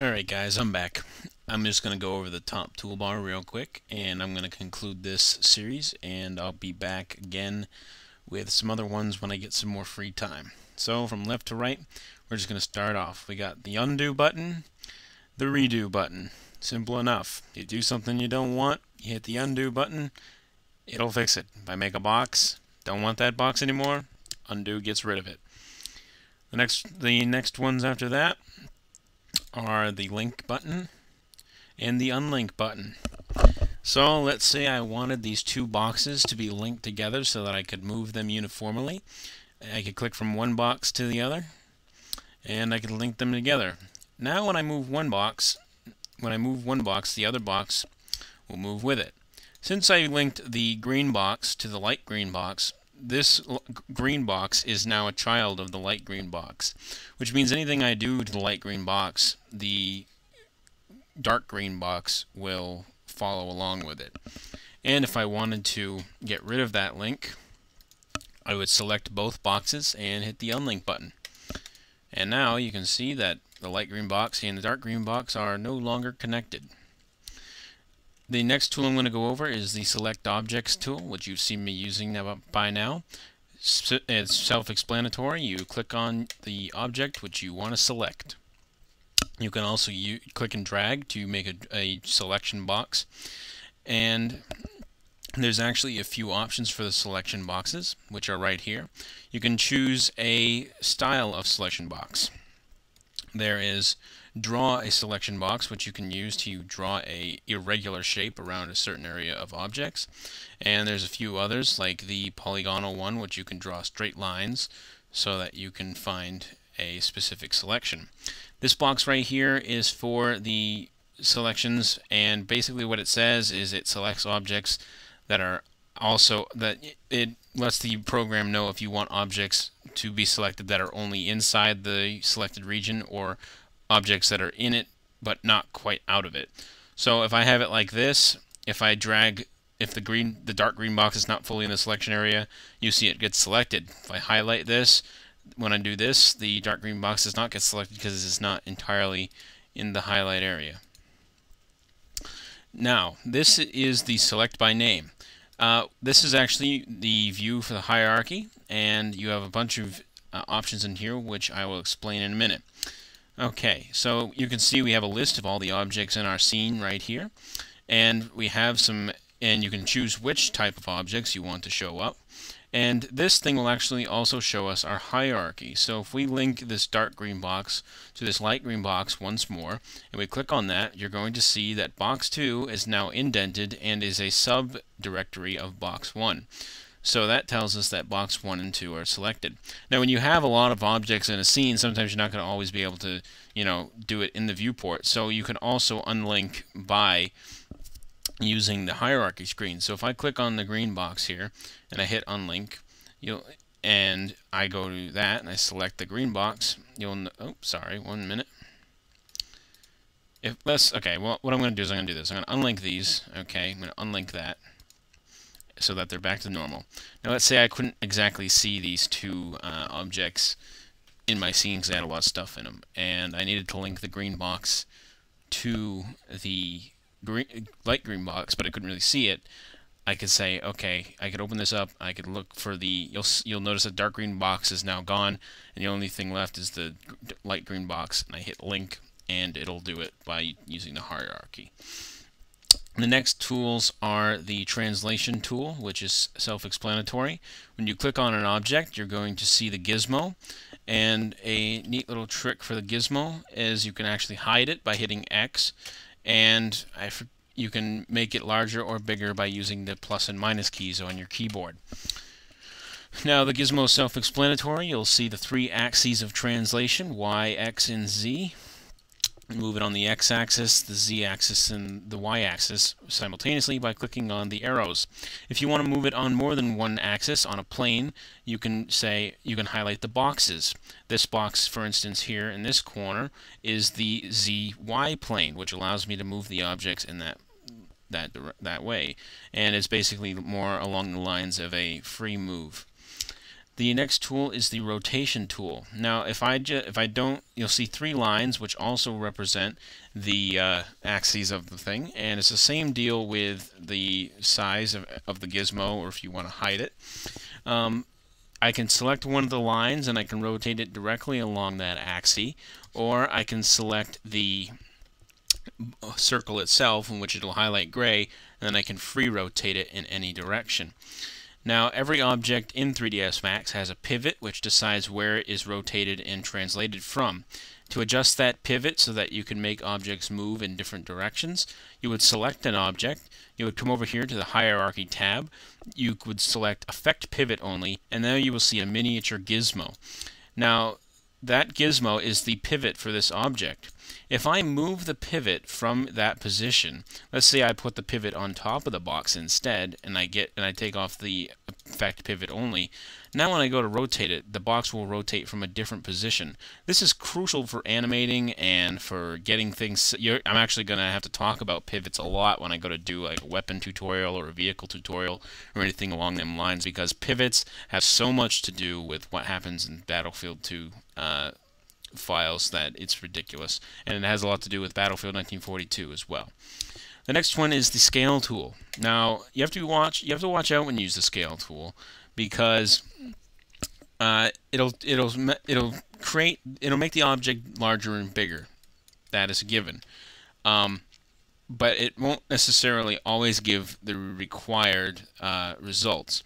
Alright guys, I'm back. I'm just going to go over the top toolbar real quick and I'm going to conclude this series and I'll be back again with some other ones when I get some more free time. So from left to right, we're just going to start off. We got the undo button, the redo button. Simple enough. You do something you don't want, you hit the undo button, it'll fix it. If I make a box, don't want that box anymore, undo gets rid of it. The next ones after that are the link button and the unlink button. So let's say I wanted these two boxes to be linked together so that I could move them uniformly. I could click from one box to the other and I could link them together. Now when I move one box, the other box will move with it. Since I linked the green box to the light green box, this green box is now a child of the light green box, which means anything I do to the light green box, the dark green box will follow along with it. And if I wanted to get rid of that link, I would select both boxes and hit the unlink button. And now you can see that the light green box and the dark green box are no longer connected. The next tool I'm going to go over is the Select Objects tool, which you've seen me using by now. It's self-explanatory. You click on the object which you want to select. You can also click and drag to make a selection box. And there's actually a few options for the selection boxes, which are right here. You can choose a style of selection box. There is draw a selection box, which you can use to draw a irregular shape around a certain area of objects. And there's a few others, like the polygonal one, which you can draw straight lines so that you can find a specific selection. This box right here is for the selections, and basically what it says is it selects objects that are it lets the program know if you want objects to be selected that are only inside the selected region or objects that are in it but not quite out of it. So if I have it like this, if I drag, if the dark green box is not fully in the selection area, you see it gets selected. If I highlight this, when I do this, the dark green box does not get selected because it's not entirely in the highlight area. Now, this is the select by name. This is actually the view for the hierarchy, and you have a bunch of options in here which I will explain in a minute. Okay, so you can see we have a list of all the objects in our scene right here, and we have some, and you can choose which type of objects you want to show up. And this thing will actually also show us our hierarchy. So if we link this dark green box to this light green box once more, and we click on that, you're going to see that box 2 is now indented and is a subdirectory of box 1. So that tells us that box 1 and 2 are selected. Now when you have a lot of objects in a scene, sometimes you're not going to always be able to, do it in the viewport. So you can also unlink by using the hierarchy screen. So if I click on the green box here and I hit unlink, and I go to that and I select the green box, oh, sorry, 1 minute. Okay, well, what I'm going to do is I'm going to do this. I'm going to unlink these. Okay, I'm going to unlink that so that they're back to normal. Now let's say I couldn't exactly see these two objects in my scene because I had a lot of stuff in them, and I needed to link the green box to the light green box, but I couldn't really see it. I could say, okay, I could open this up, I could look for the, you'll notice the dark green box is now gone, and the only thing left is the light green box, and I hit link, and it'll do it by using the hierarchy. The next tools are the translation tool, which is self-explanatory. When you click on an object, you're going to see the gizmo, and a neat little trick for the gizmo is you can actually hide it by hitting X, and you can make it larger or bigger by using the plus and minus keys on your keyboard. Now the gizmo is self-explanatory. You'll see the 3 axes of translation, Y, X, and Z. Move it on the X-axis, the Z-axis, and the Y-axis simultaneously by clicking on the arrows. If you want to move it on more than one axis on a plane, you can highlight the boxes. This box, for instance, here in this corner is the ZY plane, which allows me to move the objects in that way, and it's basically more along the lines of a free move. The next tool is the rotation tool. Now, if I don't, you'll see 3 lines which also represent the axes of the thing, and it's the same deal with the size of the gizmo, or if you want to hide it. I can select one of the lines and I can rotate it directly along that axis, or I can select the circle itself, in which it'll highlight gray, and then I can free rotate it in any direction. Now, every object in 3ds Max has a pivot which decides where it is rotated and translated from. To adjust that pivot so that you can make objects move in different directions, you would select an object, you would come over here to the Hierarchy tab, you would select Affect Pivot Only, and now you will see a miniature gizmo. Now, that gizmo is the pivot for this object. If I move the pivot from that position, let's say I put the pivot on top of the box instead, and I take off the Affect Pivot Only, now when I go to rotate it, the box will rotate from a different position. This is crucial for animating and for getting things. I'm actually going to have to talk about pivots a lot when I go to do like a weapon tutorial or a vehicle tutorial or anything along them lines, because pivots have so much to do with what happens in Battlefield 2 files that it's ridiculous, and it has a lot to do with Battlefield 1942 as well. The next one is the scale tool. Now you have to watch out when you use the scale tool, because it'll make the object larger and bigger. That is a given, but it won't necessarily always give the required results.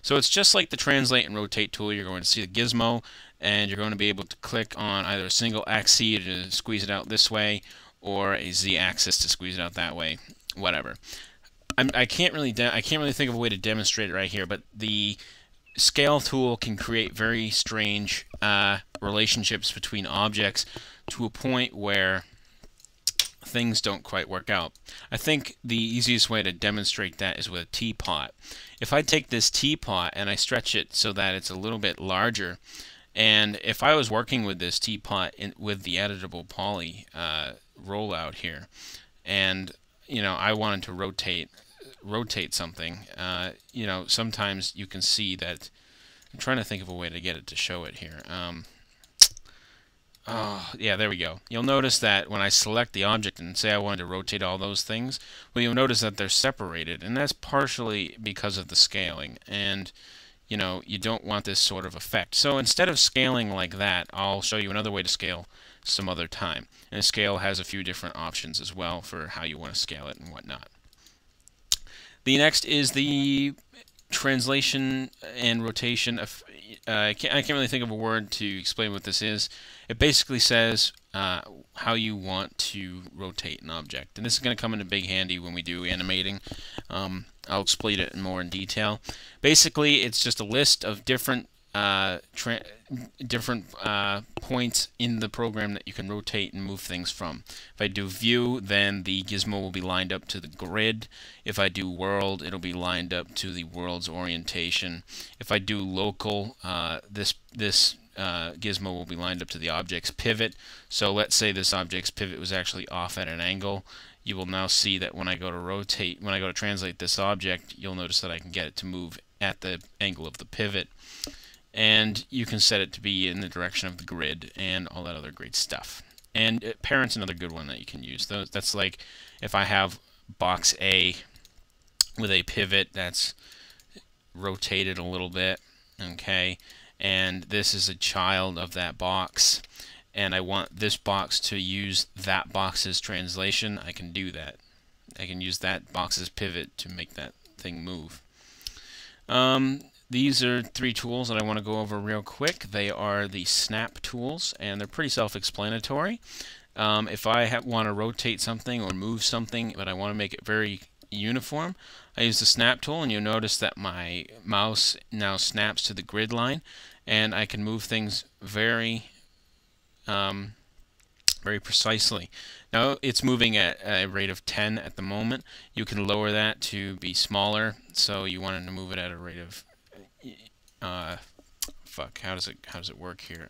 So it's just like the translate and rotate tool. You're going to see the gizmo, and you're going to be able to click on either a single axis to squeeze it out this way, or a z-axis to squeeze it out that way, whatever. I can't really think of a way to demonstrate it right here, but the scale tool can create very strange relationships between objects to a point where things don't quite work out. I think the easiest way to demonstrate that is with a teapot. If I take this teapot and I stretch it so that it's a little bit larger, and if I was working with this teapot with the editable poly rollout here, and I wanted to rotate something, sometimes you can see that. I'm trying to think of a way to get it to show it here. Oh, yeah, there we go. You'll notice that when I select the object and say I wanted to rotate all those things, well, you'll notice that they're separated, and that's partially because of the scaling. And you don't want this sort of effect. So instead of scaling like that, I'll show you another way to scale some other time. And scale has a few different options as well for how you want to scale it and whatnot. The next is the translation and rotation of. I can't really think of a word to explain what this is. It basically says how you want to rotate an object, and this is going to come into big handy when we do animating. I'll explain it more in detail. Basically, it's just a list of different points in the program that you can rotate and move things from. If I do view, then the gizmo will be lined up to the grid. If I do world, it'll be lined up to the world's orientation. If I do local, this gizmo will be lined up to the object's pivot. So let's say this object's pivot was actually off at an angle. You will now see that when I go to translate this object, you'll notice that I can get it to move at the angle of the pivot. And you can set it to be in the direction of the grid and all that other great stuff. And parent's another good one that you can use. That's like if I have box A with a pivot that's rotated a little bit, okay, and this is a child of that box, and I want this box to use that box's translation, I can do that. I can use that box's pivot to make that thing move. These are 3 tools that I want to go over real quick. They are the snap tools, and they're pretty self-explanatory. If I want to rotate something or move something, but I want to make it very uniform, I use the snap tool, and you'll notice that my mouse now snaps to the grid line, and I can move things very precisely. Now it's moving at a rate of 10 at the moment. You can lower that to be smaller, so you wanted to move it at a rate of how does it work here?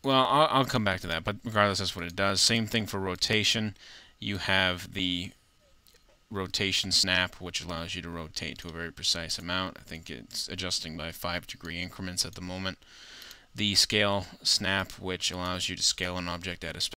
Well, I'll come back to that, but regardless, that's what it does. Same thing for rotation. You have the rotation snap, which allows you to rotate to a very precise amount. I think it's adjusting by 5-degree increments at the moment. The scale snap, which allows you to scale an object at a